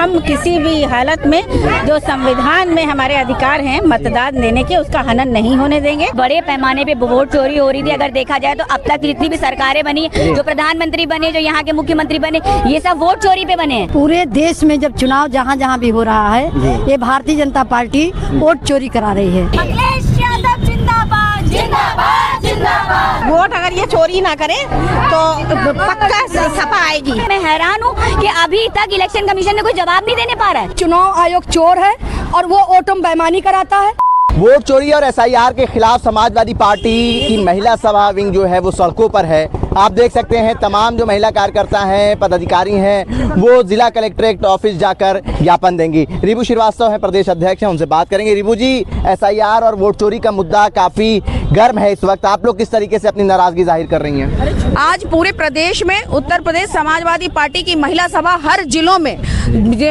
हम किसी भी हालत में जो संविधान में हमारे अधिकार हैं मतदान देने के, उसका हनन नहीं होने देंगे। बड़े पैमाने पे वोट चोरी हो रही थी। अगर देखा जाए तो अब तक जितनी भी सरकारें बनी, जो प्रधानमंत्री बने, जो यहाँ के मुख्यमंत्री बने, ये सब वोट चोरी पे बने हैं। पूरे देश में जब चुनाव जहाँ जहाँ भी हो रहा है, ये भारतीय जनता पार्टी वोट चोरी करा रही है। अखिलेश यादव जिंदाबाद, जिंदाबाद, जिंदाबाद। वोट अगर ये चोरी ना करे तो पक्का सपा आएगी। मैं हैरान हूँ कि अभी तक इलेक्शन कमीशन ने कोई जवाब नहीं देने पा रहा है। चुनाव आयोग चोर है और वो वोटों बेईमानी कराता है। वोट चोरी और एसआईआर के खिलाफ समाजवादी पार्टी की महिला सभा विंग जो है वो सड़कों पर है। आप देख सकते हैं तमाम जो महिला कार्यकर्ता हैं, पदाधिकारी हैं, वो जिला कलेक्ट्रेट ऑफिस जाकर ज्ञापन देंगी। रिबू श्रीवास्तव हैं, प्रदेश अध्यक्ष हैं, उनसे बात करेंगे। रिबू जी, एसआईआर और वोट चोरी का मुद्दा काफी गर्म है इस वक्त, आप लोग किस तरीके से अपनी नाराजगी जाहिर कर रही हैं? आज पूरे प्रदेश में उत्तर प्रदेश समाजवादी पार्टी की महिला सभा हर जिलों में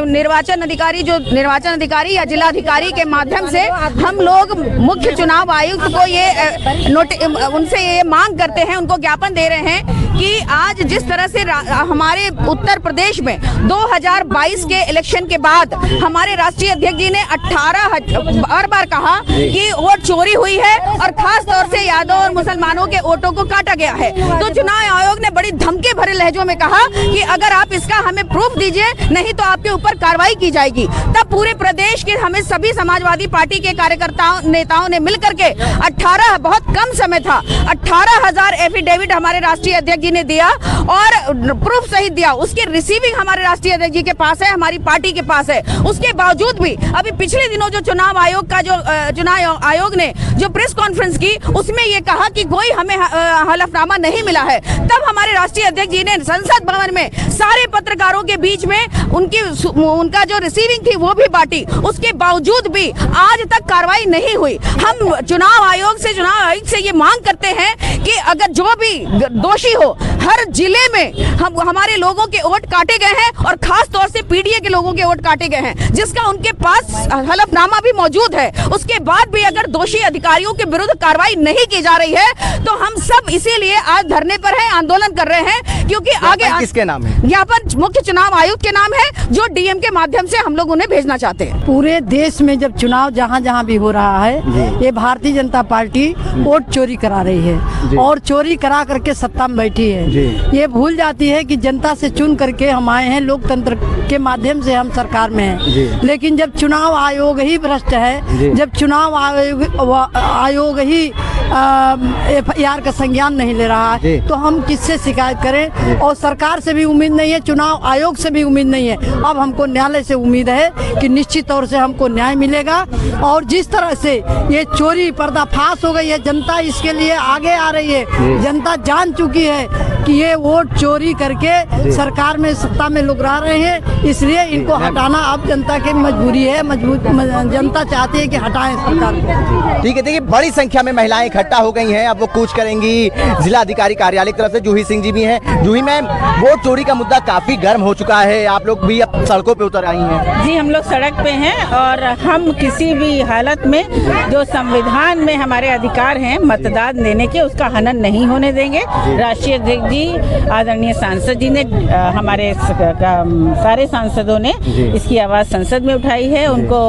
निर्वाचन अधिकारी या जिलाधिकारी के माध्यम से हम लोग मुख्य चुनाव आयुक्त को उनसे ये मांग करते हैं, उनको ज्ञापन दे रहे हैं कि आज जिस तरह से हमारे उत्तर प्रदेश में 2022 के इलेक्शन के बाद हमारे राष्ट्रीय अध्यक्ष जी ने 18 बार कहा कि वोट चोरी हुई है और खास तौर से यादव और मुसलमानों के वोटों को काटा गया है, तो चुनाव आयोग ने बड़ी धमकी भरे लहजों में कहा कि अगर आप इसका हमें प्रूफ दीजिए, नहीं तो आपके ऊपर कार्रवाई की जाएगी। तब पूरे प्रदेश के हमें सभी समाजवादी पार्टी के कार्यकर्ताओं नेताओं ने मिलकर के 18 बहुत कम समय था 18,000 एफिडेविट हमारे राष्ट्रीय अध्यक्ष जी ने दिया और प्रूफ सहित दिया। उसकी रिसीविंग हमारे राष्ट्रीय अध्यक्ष जी के पास है, हमारी पार्टी के पास है। उसके बावजूद भी अभी पिछले दिनों जो चुनाव आयोग ने जो प्रेस कॉन्फ्रेंस की, उसमें ये कहा कि कोई हमें हलफनामा नहीं मिला है। तब हमारे राष्ट्रीय अध्यक्ष जी ने संसद भवन में सारे पत्रकारों के बीच में उनका जो रिसीविंग थी वो भी बांटी। उसके बावजूद भी आज तक कार्रवाई नहीं हुई। हम चुनाव आयोग से ये मांग करते हैं कि अगर जो भी दोषी हो, हर जिले में हमारे लोगों के वोट काटे गए हैं और खास तौर से पीडीए के लोगों के वोट काटे गए हैं, जिसका उनके पास हलफनामा भी मौजूद है। उसके बाद भी अगर दोषी अधिकारियों के विरुद्ध कार्रवाई नहीं की जा रही है तो हम सब इसीलिए आज धरने पर हैं, आंदोलन कर रहे हैं, क्योंकि आगे किसके नाम है? ज्ञापन मुख्य चुनाव आयुक्त के नाम है, जो डीएम के माध्यम से हम लोग उन्हें भेजना चाहते हैं। पूरे देश में जब चुनाव जहाँ जहाँ भी हो रहा है, ये भारतीय जनता पार्टी वोट चोरी करा रही है और चोरी करा करके सत्ता में बैठी है। ये भूल जाती है कि जनता से चुन करके हम आए हैं, लोकतंत्र के माध्यम से हम सरकार में हैं। लेकिन जब चुनाव आयोग ही भ्रष्ट है, जब चुनाव आयोग ही FIR का संज्ञान नहीं ले रहा है, तो हम किससे शिकायत करें? और सरकार से भी उम्मीद नहीं है, चुनाव आयोग से भी उम्मीद नहीं है। अब हमको न्यायालय से उम्मीद है कि निश्चित तौर से हमको न्याय मिलेगा। और जिस तरह से ये चोरी पर्दाफाश हो गई है, जनता इसके लिए आगे आ रही है। जनता जान चुकी है कि ये वोट चोरी करके सरकार में सत्ता में लोग रह रहे हैं, इसलिए इनको हटाना अब जनता की मजबूरी है। जनता चाहती है कि हटाएं सरकार को। ठीक है, देखिए बड़ी संख्या में महिलाएं इकट्ठा हो गई हैं। अब वो कूच करेंगी जिला अधिकारी कार्यालय की तरफ से। जूही सिंह जी भी हैं। जूही मैम, वोट चोरी का मुद्दा काफी गर्म हो चुका है, आप लोग भी अब सड़कों पे उतर आई हैं। जी, हम लोग सड़क पे हैं और हम किसी भी हालत में जो संविधान में हमारे अधिकार हैं मतदान देने के, उसका हनन नहीं होने देंगे। राष्ट्रीय अध्यक्ष जी, आदरणीय सांसद जी ने, हमारे सारे सांसदों ने इसकी आवाज संसद में उठाई है, उनको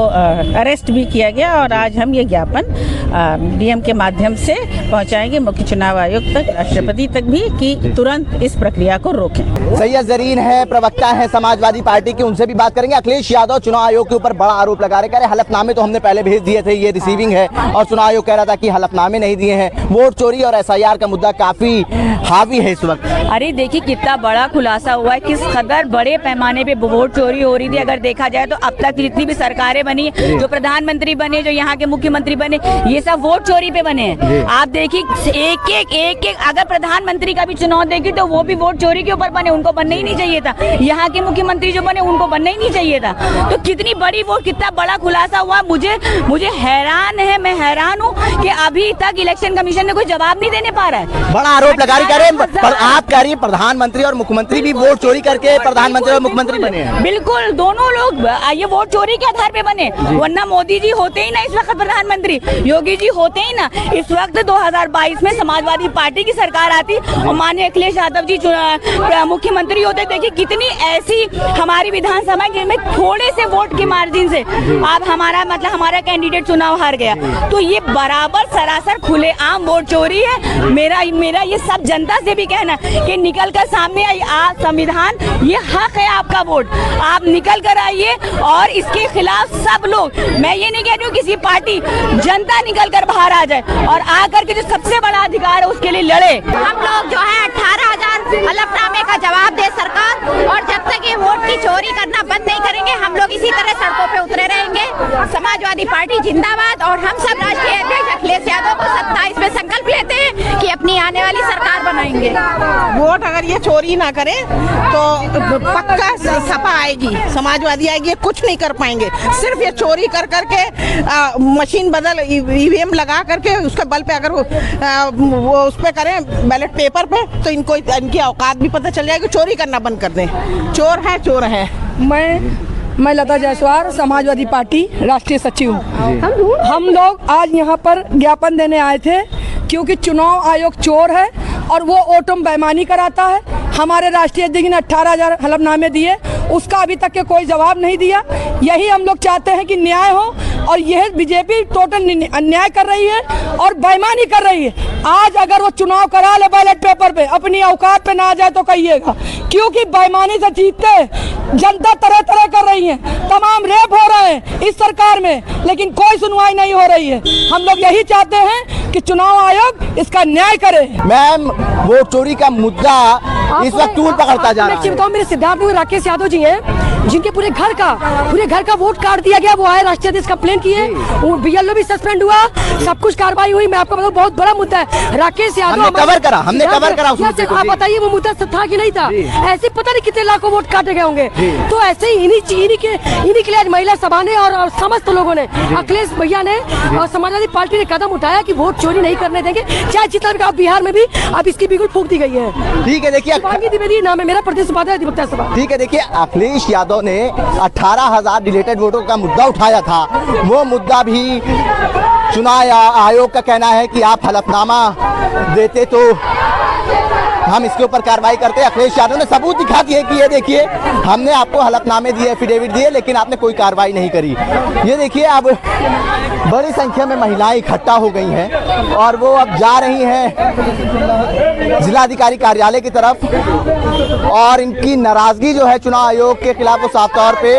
अरेस्ट भी किया गया और आज हम ये ज्ञापन डीएम के माध्यम से पहुंचाएंगे मुख्य चुनाव आयुक्त तक, राष्ट्रपति तक भी, कि तुरंत इस प्रक्रिया को रोकें। सैयद जरीन है, प्रवक्ता है समाजवादी पार्टी की, उनसे भी बात करेंगे। अखिलेश यादव चुनाव आयोग के ऊपर बड़ा आरोप लगा रहे, कह रहे हलफनामे तो हमने पहले भेज दिए थे, ये रिसीविंग है, और चुनाव आयोग कह रहा था कि हलफनामे नहीं दिए हैं। वोट चोरी और एसआईआर का मुद्दा काफी हावी है इस वक्त। अरे देखिए कितना बड़ा खुलासा हुआ है, किस कदर बड़े पैमाने पे वोट चोरी हो रही थी। अगर देखा जाए तो अब तक जितनी भी सरकारें बनी, जो प्रधानमंत्री बने, जो यहाँ के मुख्यमंत्री बने, ये सब वोट चोरी पे बने हैं। आप देखिए एक अगर प्रधानमंत्री का भी चुनाव देखिए तो वो भी वोट चोरी के ऊपर बने, उनको बनना ही नहीं चाहिए था। यहाँ के मुख्यमंत्री जो बने उनको बनना ही नहीं चाहिए था। तो कितनी बड़ी वोट, कितना बड़ा खुलासा हुआ। मुझे हैरान है, मैं हैरान हूँ कि अभी तक इलेक्शन कमीशन ने कोई जवाब नहीं देने पा रहा है। बड़ा आरोप लगा रही, कह रहे आप कह रही है प्रधानमंत्री और मुख्यमंत्री भी वोट चोरी करके प्रधानमंत्री और मुख्यमंत्री बने हैं। बिल्कुल, दोनों लोग ये वोट चोरी के आधार पे बने, वरना मोदी जी होते ही ना इस वक्त प्रधानमंत्री, योगी जी होते ही ना इस वक्त 2022 में समाजवादी पार्टी की सरकार आती और माननीय अखिलेश यादव जी मुख्यमंत्री होते। देखिए कितनी ऐसी हमारी विधानसभा जिनमें थोड़े से वोट के मार्जिन से आप हमारा कैंडिडेट चुनाव हार गया, तो ये बराबर सरासर खुलेआम वोट चोरी है। मेरा ये सब जनता से भी कहना कि निकल कर सामने आई, संविधान ये हक है आपका वोट, आप निकल कर आइए और इसके खिलाफ सब लोग, मैं ये नहीं कह रही हूँ किसी पार्टी, जनता निकल कर बाहर आ जाए और आकर के जो सबसे बड़ा अधिकार है उसके लिए लड़े। हम लोग जो है 18,000 हलफनामे का जवाब दे सरकार, और जब तक ये वोट की चोरी करना बंद नहीं करेंगे हम लोग इसी तरह सड़कों पे उतरे रहेंगे। समाजवादी पार्टी जिंदाबाद, और हम सब राष्ट्रीय अध्यक्ष अखिलेश यादव को 27 में संकल्प लेते हैं कि अपनी आने वाली सरकार बनाएंगे। वोट अगर ये चोरी ना करे तो पक्का सपा आएगी, समाजवादी आएगी, ये कुछ नहीं कर पाएंगे। सिर्फ ये चोरी कर करके मशीन बदल ईवीएम लगा करके उसके बल पे अगर वो उस पे करें बैलेट पेपर पे, तो इनको इनकी औकात भी पता चल जाएगी। चोरी करना बंद कर दें, चोर है। मैं लता जायसवाल, समाजवादी पार्टी राष्ट्रीय सचिव हूँ। हम लोग आज यहाँ पर ज्ञापन देने आए थे क्योंकि चुनाव आयोग चोर है और वो वोटों में बेईमानी कराता है। हमारे राष्ट्रीय अध्यक्ष ने 18,000 हलफनामे दिए, उसका अभी तक के कोई जवाब नहीं दिया। यही हम लोग चाहते हैं कि न्याय हो, और यह बीजेपी टोटल अन्याय कर रही है और बेईमानी कर रही है। आज अगर वो चुनाव करा ले बैलेट पेपर पे, अपनी औकात पे ना आ जाए तो कहिएगा, क्योंकि बेईमानी से जीतते जनता तरह तरह कर रही है, तमाम रेप हो रहे हैं इस सरकार में, लेकिन कोई सुनवाई नहीं हो रही है। हम लोग यही चाहते हैं कि चुनाव आयोग इसका न्याय करे। मैम, वोट चोरी का मुद्दा इस वक्त तूल पकड़ता जा रहा है। मेरे सिद्धार्थ में राकेश यादव जी हैं जिनके पूरे घर का वोट काट दिया गया, वो आए राष्ट्रीय अध्यक्ष कंप्लेन किए, बीएलओ भी सस्पेंड हुआ, सब कुछ कार्रवाई हुई। मैं आपको बताऊं बहुत बड़ा मुद्दा है। राकेश यादव हमने कवर करा आप बताइए वो मुद्दा था कि नहीं था? ऐसे पता नहीं कितने लाखों वोट काटे गए होंगे। तो ऐसे ही इन्हीं के लिए आज महिला सभा ने और समस्त लोगों ने, अखिलेश भैया ने और समाजवादी पार्टी ने कदम उठाया कि वोट चोरी नहीं करने देंगे, चाहे जितना भी। आप बिहार में भी अब इसकी बिल्कुल फूंक दी गई है। ठीक है, देखिए द्विवेदी नाम है मेरा, प्रदेश उपाध्यक्ष अधिवक्ता सभा। ठीक है, देखिए अखिलेश यादव ने 18,000 डिलीटेड वोटों का मुद्दा उठाया था। वो मुद्दा भी चुनाव आयोग का कहना है कि आप हलफनामा देते तो हम इसके ऊपर कार्रवाई करते। अखिलेश यादव ने सबूत दिखा दिए कि ये देखिए हमने आपको हलफनामे दिए, एफिडेविट दिए, लेकिन आपने कोई कार्रवाई नहीं करी। ये देखिए अब बड़ी संख्या में महिलाएं इकट्ठा हो गई हैं और वो अब जा रही हैं जिलाधिकारी कार्यालय की तरफ, और इनकी नाराजगी जो है चुनाव आयोग के खिलाफ वो साफ तौर पे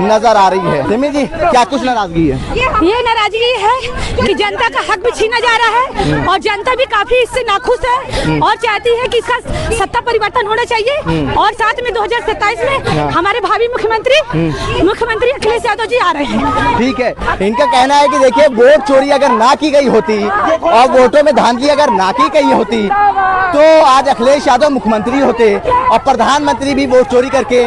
नजर आ रही है। सिमी जी, क्या कुछ नाराजगी है? ये नाराजगी है कि जनता का हक भी छीना जा रहा है और जनता भी काफी इससे नाखुश है और चाहती है कि इसका सत्ता परिवर्तन होना चाहिए। और साथ में 2027 में हमारे भावी मुख्यमंत्री अखिलेश यादव जी आ रहे हैं। ठीक है, इनका कहना है कि देखिए वोट चोरी अगर ना की गई होती और वोटों में धांधली अगर ना की गई होती तो आज अखिलेश यादव मुख्यमंत्री होते और प्रधानमंत्री भी वोट चोरी करके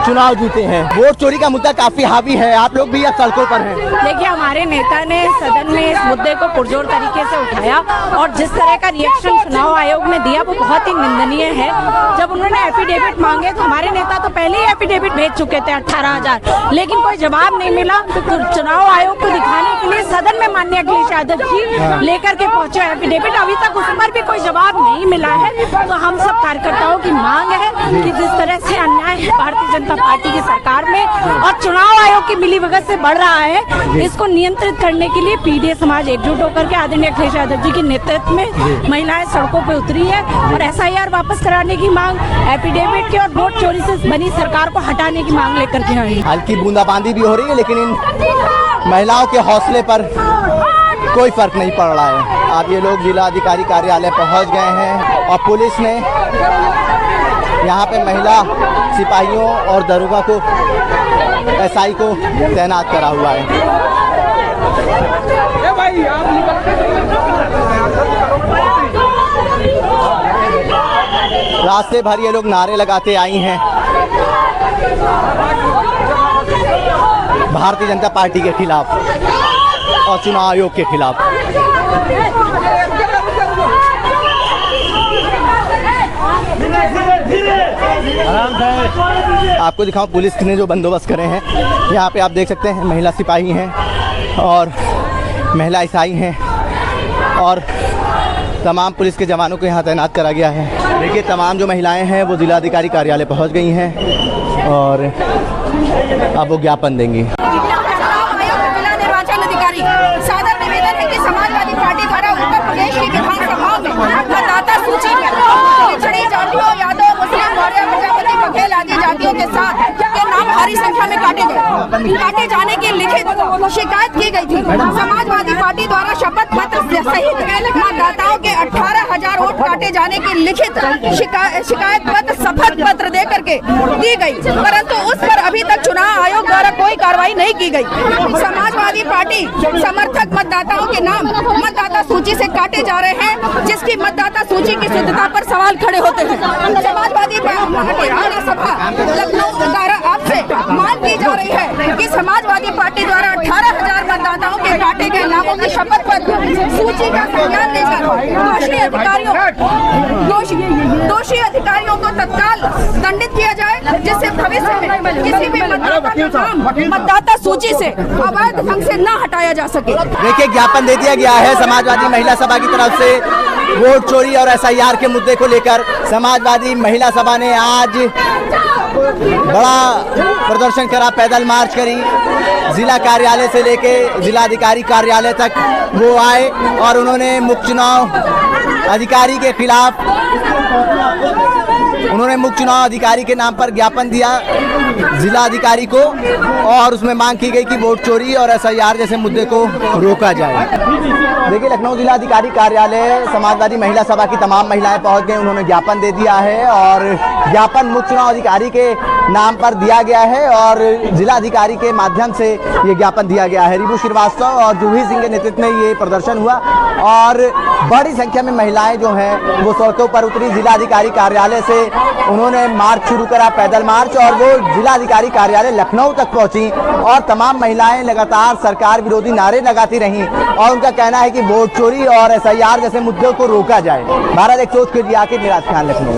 चुनाव जीते हैं। वोट चोरी का मुद्दा काफी हावी है, आप लोग भी अब सड़कों पर हैं। देखिए हमारे नेता ने सदन में इस मुद्दे को पुरजोर तरीके से उठाया और जिस तरह का रिएक्शन चुनाव आयोग ने दिया वो बहुत ही निंदनीय है। जब उन्होंने एफिडेविट मांगे तो हमारे नेता तो पहले ही एफिडेविट भेज चुके थे 18,000, लेकिन कोई जवाब नहीं मिला। तो चुनाव आयोग को दिखाने के लिए सदन में माननीय अखिलेश यादव जी लेकर के पहुंचे एफिडेविट, अभी तक उस पर भी कोई जवाब नहीं मिला है। तो हम सब कार्यकर्ताओं की मांग है कि जिस तरह से अन्याय भारतीय जनता पार्टी की सरकार में और चुनाव आयोग की मिलीभगत से बढ़ रहा है, इसको नियंत्रित करने के लिए पीडीए समाज एकजुट होकर के आदरणीय अखिलेश यादव जी के नेतृत्व में महिलाएं सड़कों पर उतरी है और एसआईआर वापस कराने की मांग, एफिडेविट की और वोट चोरी से बनी सरकार को हटाने की मांग लेकर के आई। हल्की बूंदाबांदी भी हो रही है, लेकिन इन महिलाओं के हौसले पर कोई फर्क नहीं पड़ रहा है। अब ये लोग जिला अधिकारी कार्यालय पहुंच गए हैं और पुलिस ने यहाँ पे महिला सिपाहियों और दरोगा को, एसआई को तैनात करा हुआ है। रास्ते भर ये लोग नारे लगाते आई हैं भारतीय जनता पार्टी के खिलाफ और चुनाव आयोग के खिलाफ। आपको दिखाऊं पुलिस ने जो बंदोबस्त करे हैं। यहाँ पे आप देख सकते हैं महिला सिपाही हैं और महिला ईसाई हैं और तमाम पुलिस के जवानों को यहाँ तैनात करा गया है। देखिए तमाम जो महिलाएं हैं वो जिलाधिकारी कार्यालय पहुँच गई हैं और अब वो ज्ञापन देंगी। जिला निर्वाचन अधिकारी सादर निवेदन है कि समाजवादी पार्टी द्वारा उत्तर प्रदेश की विधानसभाओं में मतदाता सूची में पिछड़ी जातियों, यादव, मुस्लिम, मौर्य, प्रजापति, बघेल आदि जातियों के साथ के नाम भारी संख्या में काटे जाने की लिखित शिकायत की गई थी। समाजवादी पार्टी द्वारा शपथ पत्र सहित मतदाताओं के 18,000 वोट काटे जाने की लिखित शिकायत पत्र शपथ पत्र दे करके दी गई, परंतु उस पर अभी तक चुनाव आयोग द्वारा कोई कार्रवाई नहीं की गई। समाजवादी पार्टी समर्थक मतदाताओं के नाम मतदाता सूची से काटे जा रहे हैं, जिसकी मतदाता सूची की शुद्धता पर सवाल खड़े होते हैं। समाजवादी पार्टी महिला सभा लखनऊ द्वारा आपसे मांग की जा रही है कि समाजवादी पार्टी द्वारा 18,000 मतदाताओं के काटे गए नामों की शपथ पत्र सूची का संज्ञान लेकर दोषी अधिकारियों को तत्काल दंडित किया जाए, जिससे भविष्य में किसी भी मतदाता का नाम मतदाता सूची से अवैध ढंग से न हटाया जा सके। देखिए ज्ञापन दे दिया गया है समाजवादी महिला सभा की तरफ से वोट चोरी और SIR के मुद्दे को लेकर। समाजवादी महिला सभा ने आज बड़ा प्रदर्शन करा, पैदल मार्च करी, जिला कार्यालय से लेके जिलाधिकारी कार्यालय तक वो आए और उन्होंने मुख्य चुनाव अधिकारी के खिलाफ मुख्य चुनाव अधिकारी के नाम पर ज्ञापन दिया जिलाधिकारी को और उसमें मांग की गई कि वोट चोरी और SIR जैसे मुद्दे को रोका जाए। देखिए लखनऊ जिलाधिकारी कार्यालय समाजवादी महिला सभा की तमाम महिलाएं पहुंच गई, उन्होंने ज्ञापन दे दिया है और ज्ञापन मुख्य चुनाव अधिकारी के नाम पर दिया गया है और जिलाधिकारी के माध्यम से ये ज्ञापन दिया गया है। रिबू श्रीवास्तव और जूही सिंह के नेतृत्व में ये प्रदर्शन हुआ और बड़ी संख्या में महिलाएं जो हैं वो सड़कों पर उतरी। जिलाधिकारी कार्यालय से उन्होंने मार्च शुरू करा, पैदल मार्च, और वो जिलाधिकारी कार्यालय लखनऊ तक पहुंची और तमाम महिलाएं लगातार सरकार विरोधी नारे लगाती रहीं और उनका कहना है कि वोट चोरी और SIR जैसे मुद्दों को रोका जाए। भारत एक्सपोज के लिए आकिब निराज खान, लखनऊ।